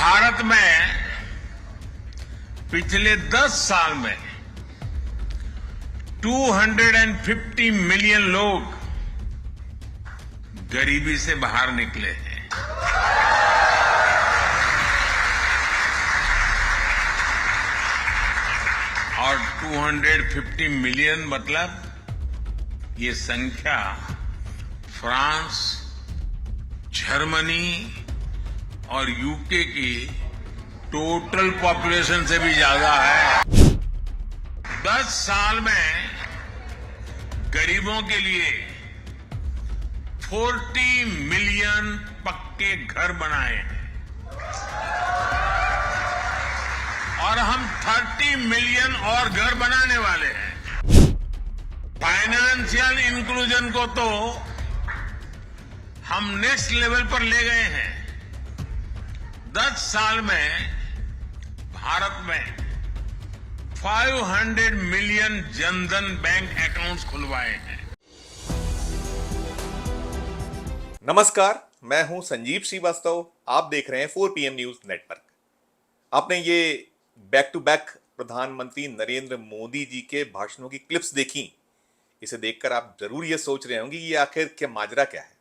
भारत में पिछले 10 साल में 250 मिलियन लोग गरीबी से बाहर निकले हैं। और 250 मिलियन मतलब ये संख्या फ्रांस, जर्मनी और यूके की टोटल पॉपुलेशन से भी ज्यादा है। 10 साल में गरीबों के लिए 40 मिलियन पक्के घर बनाए हैं और हम 30 मिलियन और घर बनाने वाले हैं। फाइनेंशियल इंक्लूजन को तो हम नेक्स्ट लेवल पर ले गए हैं। 10 साल में भारत में 500 मिलियन जनधन बैंक अकाउंट्स खुलवाए हैं। नमस्कार, मैं हूं संजीव श्रीवास्तव। आप देख रहे हैं 4PM न्यूज नेटवर्क। आपने ये बैक टू बैक प्रधानमंत्री नरेंद्र मोदी जी के भाषणों की क्लिप्स देखी। इसे देखकर आप जरूर ये सोच रहे होंगे कि ये आखिर क्या माजरा क्या है।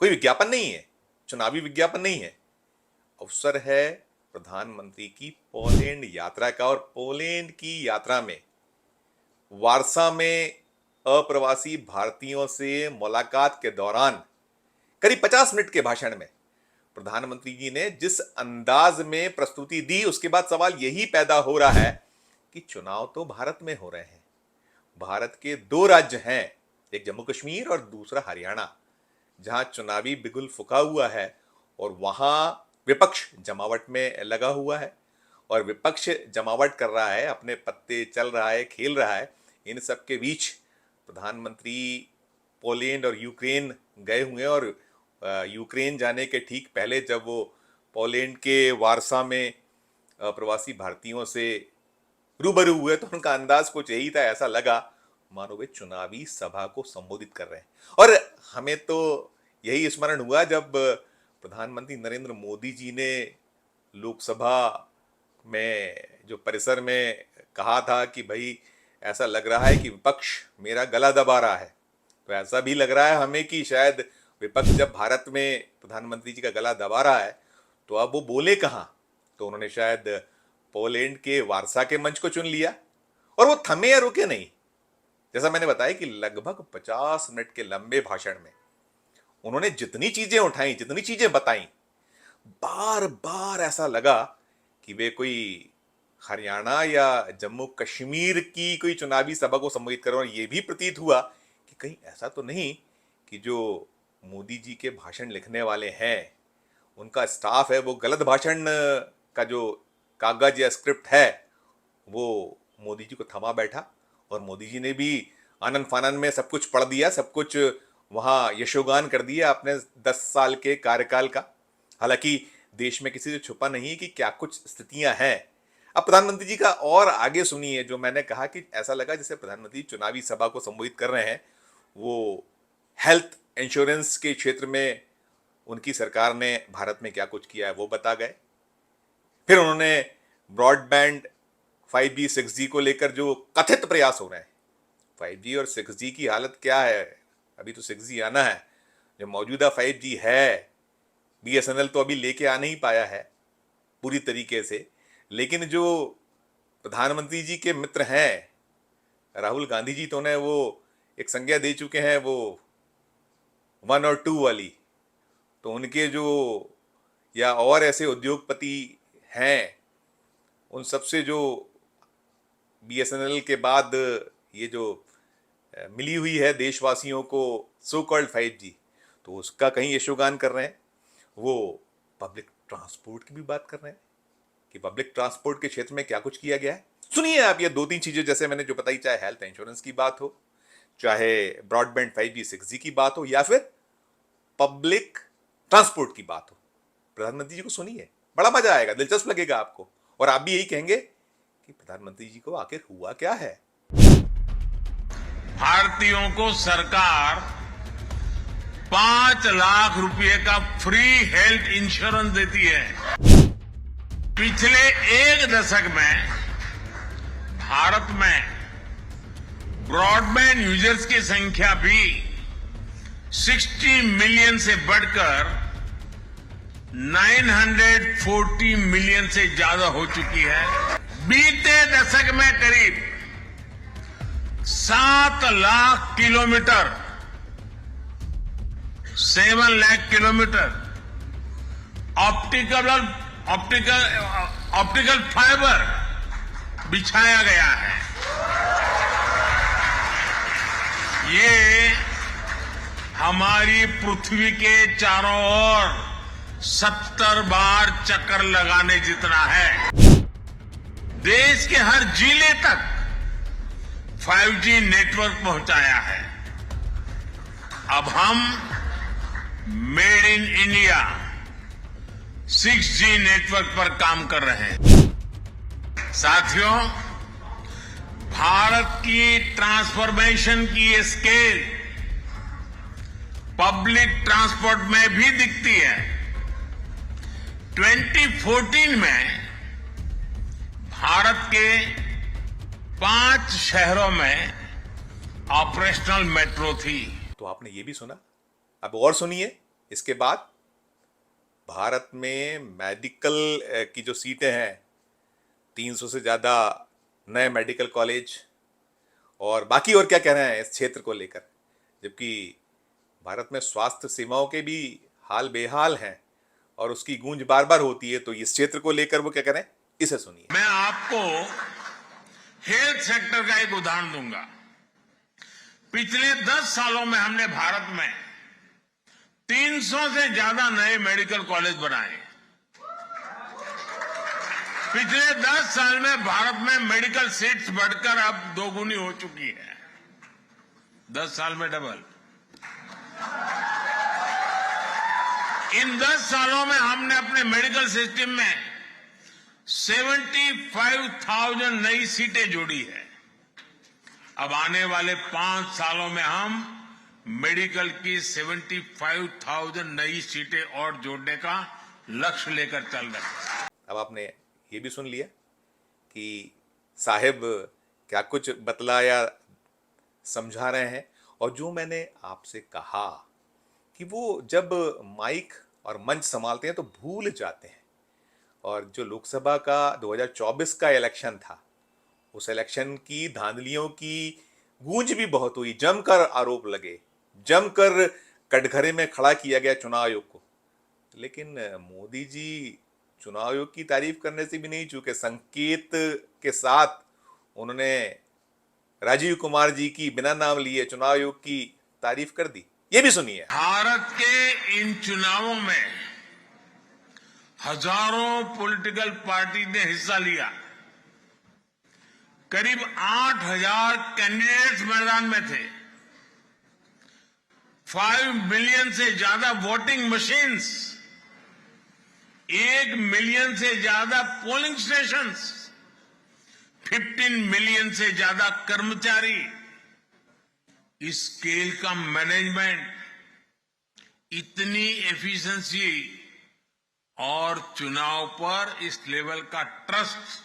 कोई विज्ञापन नहीं है, चुनावी विज्ञापन नहीं है। अवसर है प्रधानमंत्री की पोलैंड यात्रा का। और पोलैंड की यात्रा में वार्सा में अप्रवासी भारतीयों से मुलाकात के दौरान करीब 50 मिनट के भाषण में प्रधानमंत्री जी ने जिस अंदाज में प्रस्तुति दी, उसके बाद सवाल यही पैदा हो रहा है कि चुनाव तो भारत में हो रहे हैं। भारत के 2 राज्य हैं, एक जम्मू कश्मीर और दूसरा हरियाणा, जहां चुनावी बिगुल फुका हुआ है और वहां विपक्ष जमावट में लगा हुआ है। और विपक्ष जमावट कर रहा है, अपने पत्ते चल रहा है, खेल रहा है। इन सब के बीच प्रधानमंत्री पोलैंड और यूक्रेन गए हुए हैं। और यूक्रेन जाने के ठीक पहले जब वो पोलैंड के वार्सा में प्रवासी भारतीयों से रूबरू हुए तो उनका अंदाज कुछ यही था। ऐसा लगा मानो वे चुनावी सभा को संबोधित कर रहे हैं। और हमें तो यही स्मरण हुआ जब प्रधानमंत्री नरेंद्र मोदी जी ने लोकसभा में जो परिसर में कहा था कि भाई ऐसा लग रहा है कि विपक्ष मेरा गला दबा रहा है। तो ऐसा भी लग रहा है हमें कि शायद विपक्ष जब भारत में प्रधानमंत्री जी का गला दबा रहा है तो अब वो बोले कहां। तो उन्होंने शायद पोलैंड के वार्सा के मंच को चुन लिया। और वो थमे या रुके नहीं। जैसा मैंने बताया कि लगभग 50 मिनट के लंबे भाषण में उन्होंने जितनी चीजें उठाई, जितनी चीजें बताई, बार बार ऐसा लगा कि वे कोई हरियाणा या जम्मू कश्मीर की कोई चुनावी सभा को संबोधित कर रहे हैं। और यह भी प्रतीत हुआ कि कहीं ऐसा तो नहीं कि जो मोदी जी के भाषण लिखने वाले हैं, उनका स्टाफ है, वो गलत भाषण का जो कागज या स्क्रिप्ट है वो मोदी जी को थमा बैठा। और मोदी जी ने भी आनन फानन में सब कुछ पढ़ दिया, सब कुछ वहां यशोगान कर दिया अपने 10 साल के कार्यकाल का। हालांकि देश में किसी से छुपा नहीं कि क्या कुछ स्थितियां हैं। अब प्रधानमंत्री जी का और आगे सुनिए। जो मैंने कहा कि ऐसा लगा जैसे प्रधानमंत्री चुनावी सभा को संबोधित कर रहे हैं। वो हेल्थ इंश्योरेंस के क्षेत्र में उनकी सरकार ने भारत में क्या कुछ किया है वो बता गए। फिर उन्होंने ब्रॉडबैंड 5G 6G को लेकर जो कथित प्रयास हो रहे हैं, 5G और 6G की हालत क्या है। अभी तो 6G आना है। जो मौजूदा 5G है, BSNL तो अभी लेके आ नहीं पाया है पूरी तरीके से। लेकिन जो प्रधानमंत्री जी के मित्र हैं, राहुल गांधी जी, तो उन्हें वो एक संज्ञा दे चुके हैं, वो 1 और 2 वाली। तो उनके जो या और ऐसे उद्योगपति हैं, उन सबसे जो BSNL के बाद ये जो मिली हुई है देशवासियों को सो कॉल्ड 5G, तो उसका कहीं यशोगान कर रहे हैं। वो पब्लिक ट्रांसपोर्ट की भी बात कर रहे हैं कि पब्लिक ट्रांसपोर्ट के क्षेत्र में क्या कुछ किया गया है। सुनिए आप ये 2-3 चीजें, जैसे मैंने जो बताई, चाहे हेल्थ इंश्योरेंस की बात हो, चाहे ब्रॉडबैंड 5G 6G की बात हो, या फिर पब्लिक ट्रांसपोर्ट की बात हो। प्रधानमंत्री जी को सुनिए, बड़ा मजा आएगा, दिलचस्प लगेगा आपको। और आप भी यही कहेंगे कि प्रधानमंत्री जी को आखिर हुआ क्या है। भारतीयों को सरकार 5 लाख रुपए का फ्री हेल्थ इंश्योरेंस देती है। पिछले एक दशक में भारत में ब्रॉडबैंड यूजर्स की संख्या भी 60 मिलियन से बढ़कर 940 मिलियन से ज्यादा हो चुकी है। बीते दशक में करीब 7 lakh kilometre 7 lakh kilometre optical fibre बिछाया गया है। ये हमारी पृथ्वी के चारों ओर 70 बार चक्कर लगाने जितना है। देश के हर जिले तक 5G नेटवर्क पहुंचाया है। अब हम made in India 6G network पर काम कर रहे हैं। साथियों, भारत की ट्रांसफॉर्मेशन की ये स्केल पब्लिक ट्रांसपोर्ट में भी दिखती है। 2014 में भारत के 5 शहरों में ऑपरेशनल मेट्रो थी। तो आपने ये भी सुना, अब और सुनिए इसके बाद। भारत में मेडिकल की जो सीटें हैं, 300 से ज़्यादा नए मेडिकल कॉलेज, और बाकी और क्या कह रहे हैं इस क्षेत्र को लेकर, जबकि भारत में स्वास्थ्य सेवाओं के भी हाल बेहाल हैं और उसकी गूंज बार बार होती है। तो इस क्षेत्र को लेकर वो क्या कह रहे हैं, इसे सुनिए। मैं आपको हेल्थ सेक्टर का एक उदाहरण दूंगा। पिछले 10 सालों में हमने भारत में 300 से ज्यादा नए मेडिकल कॉलेज बनाए। पिछले 10 साल में भारत में मेडिकल सीट्स बढ़कर अब 2 गुनी हो चुकी है। 10 साल में डबल। इन 10 सालों में हमने अपने मेडिकल सिस्टम में 75,000 नई सीटें जोड़ी है। अब आने वाले 5 सालों में हम मेडिकल की 75,000 नई सीटें और जोड़ने का लक्ष्य लेकर चल रहे हैं। अब आपने ये भी सुन लिया कि साहिब क्या कुछ बतलाया, समझा रहे हैं। और जो मैंने आपसे कहा कि वो जब माइक और मंच संभालते हैं तो भूल जाते हैं। और जो लोकसभा का 2024 का इलेक्शन था, उस इलेक्शन की धांधलियों की गूंज भी बहुत हुई, जमकर आरोप लगे, जमकर कटघरे में खड़ा किया गया चुनाव आयोग को। लेकिन मोदी जी चुनाव आयोग की तारीफ करने से भी नहीं चूके। संकेत के साथ उन्होंने राजीव कुमार जी की बिना नाम लिए चुनाव आयोग की तारीफ कर दी। ये भी सुनिए। भारत के इन चुनावों में हजारों पॉलिटिकल पार्टी ने हिस्सा लिया। करीब 8,000 कैंडिडेट्स मैदान में थे। 5 मिलियन से ज्यादा वोटिंग मशीन्स, 1 मिलियन से ज्यादा पोलिंग स्टेशंस, 15 मिलियन से ज्यादा कर्मचारी। इस स्केल का मैनेजमेंट, इतनी एफिशिएंसी और चुनाव पर इस लेवल का ट्रस्ट,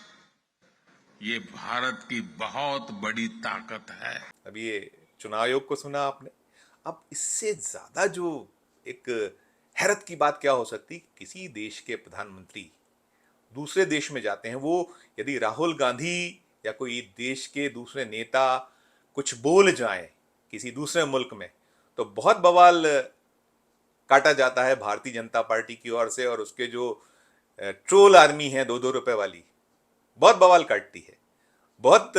ये भारत की बहुत बड़ी ताकत है। अब ये चुनाव आयोग को सुना आपने। अब इससे ज्यादा जो एक हैरत की बात क्या हो सकती, किसी देश के प्रधानमंत्री दूसरे देश में जाते हैं, वो यदि राहुल गांधी या कोई देश के दूसरे नेता कुछ बोल जाएं किसी दूसरे मुल्क में, तो बहुत बवाल काटा जाता है भारतीय जनता पार्टी की ओर से। और उसके जो ट्रोल आर्मी है 2-2 रुपए वाली, बहुत बवाल काटती है, बहुत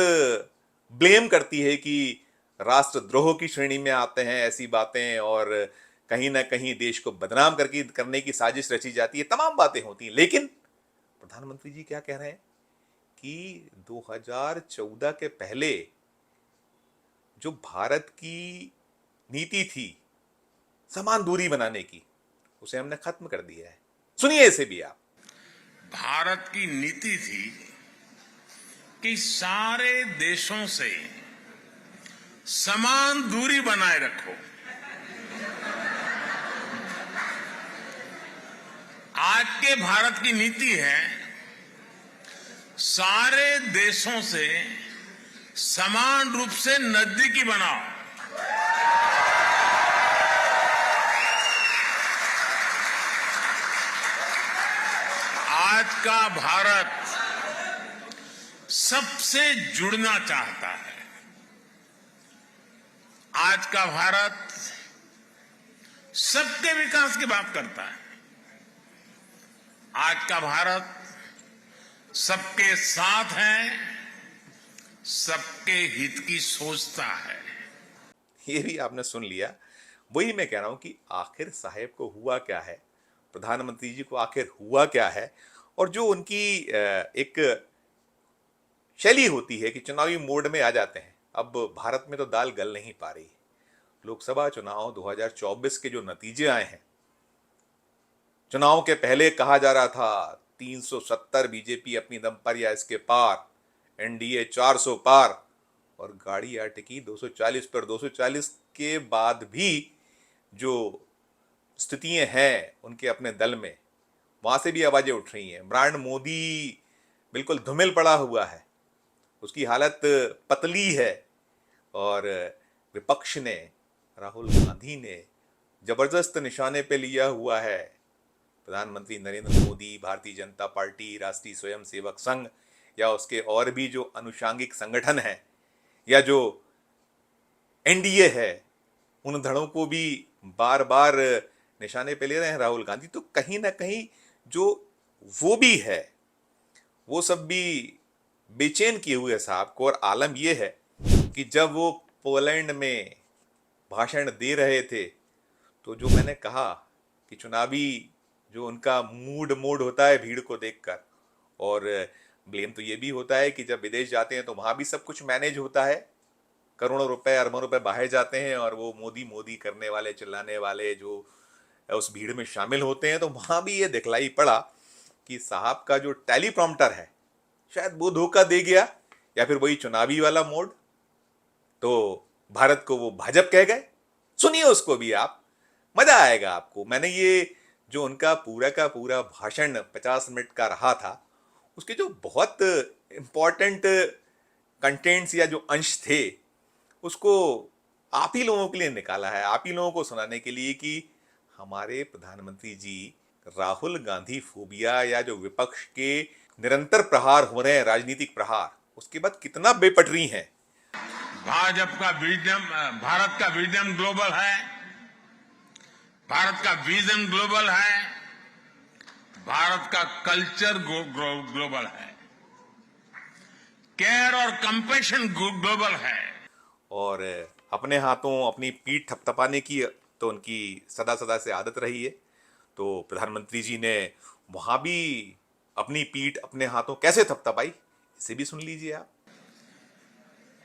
ब्लेम करती है कि राष्ट्रद्रोह की श्रेणी में आते हैं ऐसी बातें, और कहीं ना कहीं देश को बदनाम करने की साजिश रची जाती है। तमाम बातें होती हैं। लेकिन प्रधानमंत्री जी क्या कह रहे हैं कि 2014 के पहले जो भारत की नीति थी समान दूरी बनाने की, उसे हमने खत्म कर दिया है। सुनिए इसे भी आप। भारत की नीति थी कि सारे देशों से समान दूरी बनाए रखो। आज के भारत की नीति है सारे देशों से समान रूप से नजदीकी बनाओ। आज का भारत सबसे जुड़ना चाहता है। आज का भारत सबके विकास की बात करता है। आज का भारत सबके साथ है, सबके हित की सोचता है। ये भी आपने सुन लिया। वही मैं कह रहा हूं कि आखिर साहेब को हुआ क्या है, प्रधानमंत्री जी को आखिर हुआ क्या है, और जो उनकी एक शैली होती है कि चुनावी मोड में आ जाते हैं। अब भारत में तो दाल गल नहीं पा रही। लोकसभा चुनाव 2024 के जो नतीजे आए हैं, चुनाव के पहले कहा जा रहा था 370 बीजेपी अपनी दम पर या इसके पार, एनडीए 400 पार, और गाड़ी आ टिकी 240 पर। 240 के बाद भी जो स्थितियां हैं उनके अपने दल में, वहां से भी आवाजें उठ रही हैं। ब्रांड मोदी बिल्कुल धुमिल पड़ा हुआ है, उसकी हालत पतली है, और विपक्ष ने, राहुल गांधी ने जबरदस्त निशाने पे लिया हुआ है प्रधानमंत्री नरेंद्र मोदी, भारतीय जनता पार्टी, राष्ट्रीय स्वयंसेवक संघ, या उसके और भी जो अनुषांगिक संगठन हैं, या जो एनडीए है, उन धड़ों को भी बार बार निशाने पे ले रहे हैं राहुल गांधी। तो कहीं ना कहीं जो वो भी है, वो सब भी बेचैन किए हुए साहब को। और आलम यह है कि जब वो पोलैंड में भाषण दे रहे थे, तो जो मैंने कहा कि चुनावी जो उनका मोड होता है भीड़ को देखकर, और ब्लेम तो ये भी होता है कि जब विदेश जाते हैं तो वहां भी सब कुछ मैनेज होता है, करोड़ों रुपए अरबों रुपए बाहर जाते हैं, और वो मोदी मोदी करने वाले, चिल्लाने वाले जो उस भीड़ में शामिल होते हैं। तो वहां भी ये दिखलाई पड़ा कि साहब का जो टेलीप्रॉम्प्टर है शायद वो धोखा दे गया, या फिर वही चुनावी वाला मोड। तो भारत को वो भाजपा कह गए। सुनिए उसको भी आप, मजा आएगा आपको। मैंने ये जो उनका पूरा का पूरा भाषण 50 मिनट का रहा था, उसके जो बहुत इंपॉर्टेंट कंटेंट्स या जो अंश थे, उसको आप ही लोगों के लिए निकाला है, आप ही लोगों को सुनाने के लिए कि हमारे प्रधानमंत्री जी राहुल गांधी फोबिया, या जो विपक्ष के निरंतर प्रहार हो रहे हैं, राजनीतिक प्रहार, उसके बाद कितना बेपटरी हैं। भाजपा का विजन, भारत का विजन ग्लोबल है। भारत का विजन ग्लोबल है। भारत का कल्चर ग्लोबल है। केयर और कंपैशन ग्लोबल है। और अपने हाथों अपनी पीठ थपथपाने की तो उनकी सदा सदा से आदत रही है। तो प्रधानमंत्री जी ने वहां भी अपनी पीठ अपने हाथों कैसे थपथपाई, इसे भी सुन लीजिए आप।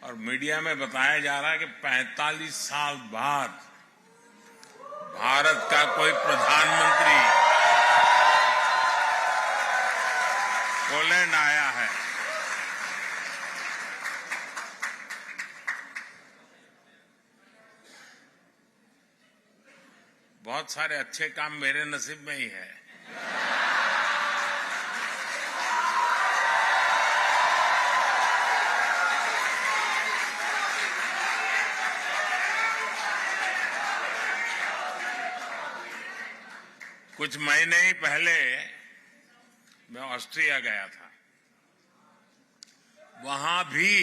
और मीडिया में बताया जा रहा है कि 45 साल बाद भारत का कोई प्रधानमंत्री पोलैंड आया है। बहुत सारे अच्छे काम मेरे नसीब में ही है। कुछ महीने ही पहले मैं ऑस्ट्रिया गया था। वहां भी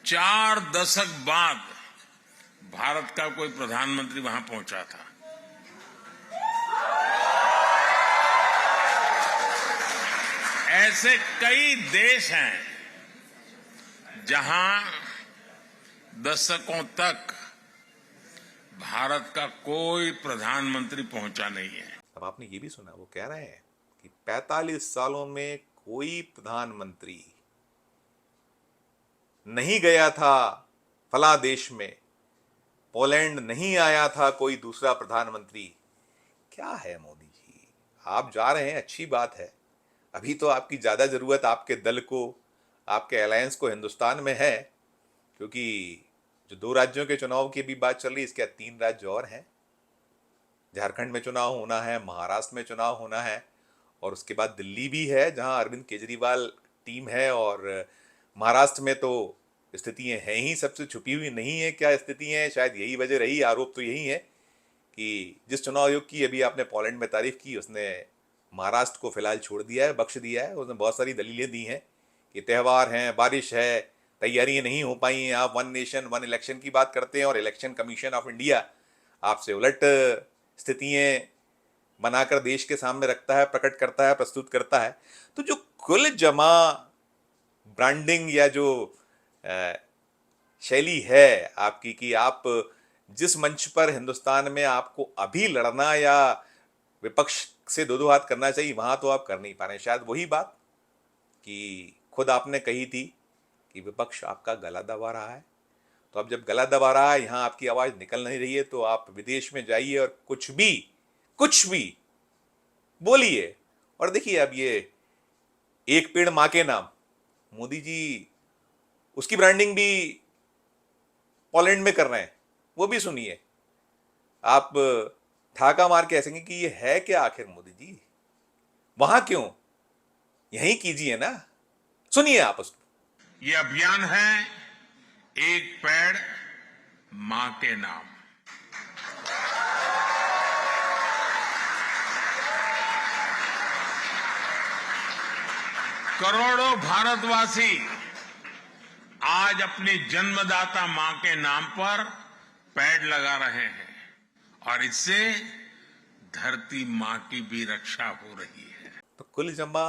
4 दशक बाद भारत का कोई प्रधानमंत्री वहां पहुंचा था। ऐसे कई देश हैं जहां दशकों तक भारत का कोई प्रधानमंत्री पहुंचा नहीं है। अब आपने ये भी सुना, वो कह रहे हैं कि 45 सालों में कोई प्रधानमंत्री नहीं गया था फला देश में, पोलैंड नहीं आया था कोई दूसरा प्रधानमंत्री। क्या है मोदी जी, आप जा रहे हैं, अच्छी बात है। अभी तो आपकी ज्यादा जरूरत आपके दल को, आपके अलायंस को हिंदुस्तान में है, क्योंकि जो 2 राज्यों के चुनाव की भी बात चल रही है, इसके 3 राज्य और हैं। झारखंड में चुनाव होना है, महाराष्ट्र में चुनाव होना है और उसके बाद दिल्ली भी है जहां अरविंद केजरीवाल टीम है। और महाराष्ट्र में तो स्थितियां हैं ही, सबसे छुपी हुई नहीं है क्या स्थिति है, शायद यही वजह रही, आरोप तो यही है कि जिस चुनाव आयोग की अभी आपने पोलैंड में तारीफ की, उसने महाराष्ट्र को फिलहाल छोड़ दिया है, बख्श दिया है। उसने बहुत सारी दलीलें दी हैं कि त्यौहार हैं, बारिश है, तैयारियां नहीं हो पाई हैं, आप वन नेशन वन इलेक्शन की बात करते हैं और इलेक्शन कमीशन ऑफ इंडिया आपसे उलट स्थितियां बनाकर देश के सामने रखता है, प्रकट करता है, प्रस्तुत करता है। तो जो कुल जमा ब्रांडिंग या जो शैली है आपकी कि आप जिस मंच पर हिंदुस्तान में आपको अभी लड़ना या विपक्ष से दो दो हाथ करना चाहिए, वहां तो आप कर नहीं पा रहे हैं। शायद वही बात कि खुद आपने कही थी कि विपक्ष आपका गला दबा रहा है। तो अब जब गला दबा रहा है, यहां आपकी आवाज निकल नहीं रही है, तो आप विदेश में जाइए और कुछ भी बोलिए। और देखिए, अब ये एक पेड़ मां के नाम, मोदी जी उसकी ब्रांडिंग भी पोलैंड में कर रहे हैं, वो भी सुनिए। आप ठाका मार के हंसेंगे कि ये है क्या आखिर मोदी जी, वहां क्यों, यहीं कीजिए ना। सुनिए आप उसको। ये अभियान है एक पेड़ मां के नाम। करोड़ों भारतवासी आज अपनी जन्मदाता मां के नाम पर पेड़ लगा रहे हैं और इससे धरती मां की भी रक्षा हो रही है। तो कुल जमा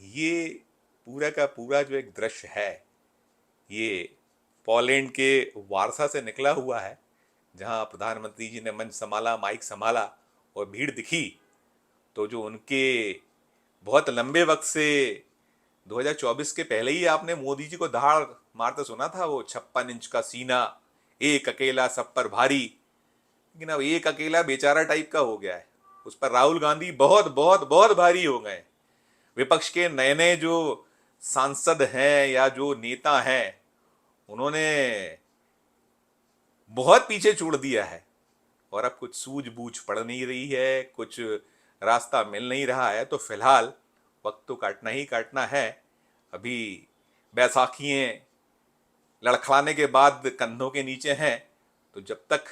ये पूरा का पूरा जो एक दृश्य है, ये पोलैंड के वारसा से निकला हुआ है, जहां प्रधानमंत्री जी ने मंच संभाला, माइक संभाला और भीड़ दिखी। तो जो उनके बहुत लंबे वक्त से 2024 के पहले ही आपने मोदी जी को दहाड़ मारते सुना था, वो 56 इंच का सीना, एक अकेला सब पर भारी। लेकिन अब एक अकेला बेचारा टाइप का हो गया है, उस पर राहुल गांधी बहुत बहुत बहुत भारी हो गए। विपक्ष के नए नए जो सांसद हैं या जो नेता हैं, उन्होंने बहुत पीछे छोड़ दिया है और अब कुछ सूझबूझ पड़ नहीं रही है, कुछ रास्ता मिल नहीं रहा है। तो फिलहाल वक्त तो काटना ही काटना है। अभी बैसाखियां लड़खड़ाने के बाद कंधों के नीचे हैं, तो जब तक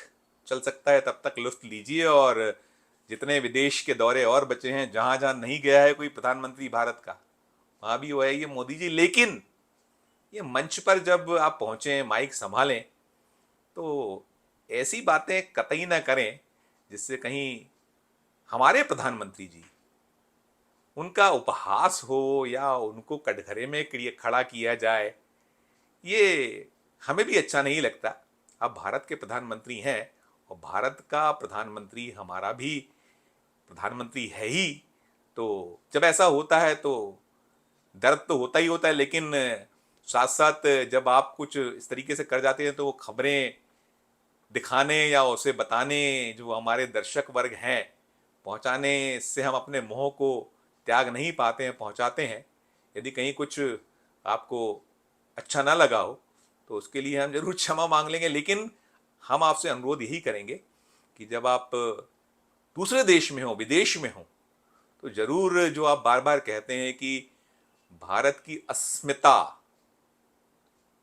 चल सकता है तब तक लुत्फ लीजिए। और जितने विदेश के दौरे और बचे हैं, जहां जहां नहीं गया है कोई प्रधानमंत्री भारत का, वहां भी वो है ये मोदी जी। लेकिन ये मंच पर जब आप पहुंचे, माइक संभालें, तो ऐसी बातें कतई ना करें जिससे कहीं हमारे प्रधानमंत्री जी, उनका उपहास हो या उनको कटघरे में खड़ा किया जाए, ये हमें भी अच्छा नहीं लगता। आप भारत के प्रधानमंत्री हैं और भारत का प्रधानमंत्री हमारा भी प्रधानमंत्री है ही। तो जब ऐसा होता है तो दर्द तो होता ही होता है, लेकिन साथ साथ जब आप कुछ इस तरीके से कर जाते हैं तो वो खबरें दिखाने या उसे बताने जो हमारे दर्शक वर्ग हैं, पहुंचाने से हम अपने मोह को त्याग नहीं पाते हैं, पहुंचाते हैं। यदि कहीं कुछ आपको अच्छा ना लगा हो तो उसके लिए हम जरूर क्षमा मांग लेंगे। लेकिन हम आपसे अनुरोध यही करेंगे कि जब आप दूसरे देश में हो, विदेश में हो, तो जरूर जो आप बार बार कहते हैं कि भारत की अस्मिता,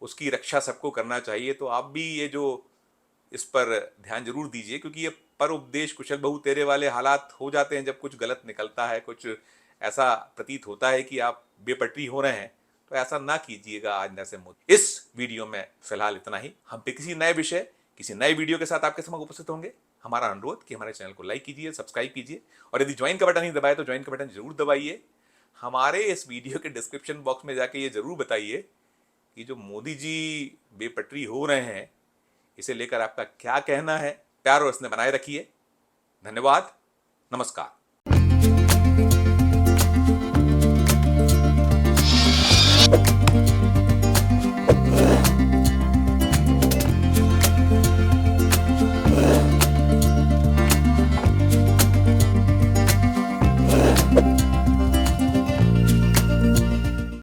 उसकी रक्षा सबको करना चाहिए, तो आप भी ये जो इस पर ध्यान जरूर दीजिए। क्योंकि ये पर उपदेश कुशल बहु तेरे वाले हालात हो जाते हैं जब कुछ गलत निकलता है, कुछ ऐसा प्रतीत होता है कि आप बेपटरी हो रहे हैं, तो ऐसा ना कीजिएगा आइंदा से। इस वीडियो में फिलहाल इतना ही। हम पे किसी नए विषय, किसी नए वीडियो के साथ आपके समक्ष उपस्थित होंगे। हमारा अनुरोध कि हमारे चैनल को लाइक कीजिए, सब्सक्राइब कीजिए और यदि ज्वाइन का बटन नहीं दबाए तो ज्वाइन का बटन जरूर दबाइए। हमारे इस वीडियो के डिस्क्रिप्शन बॉक्स में जाके ये जरूर बताइए कि जो मोदी जी बेपटरी हो रहे हैं, इसे लेकर आपका क्या कहना है। प्यार और स्नेह बनाए रखिए। धन्यवाद, नमस्कार।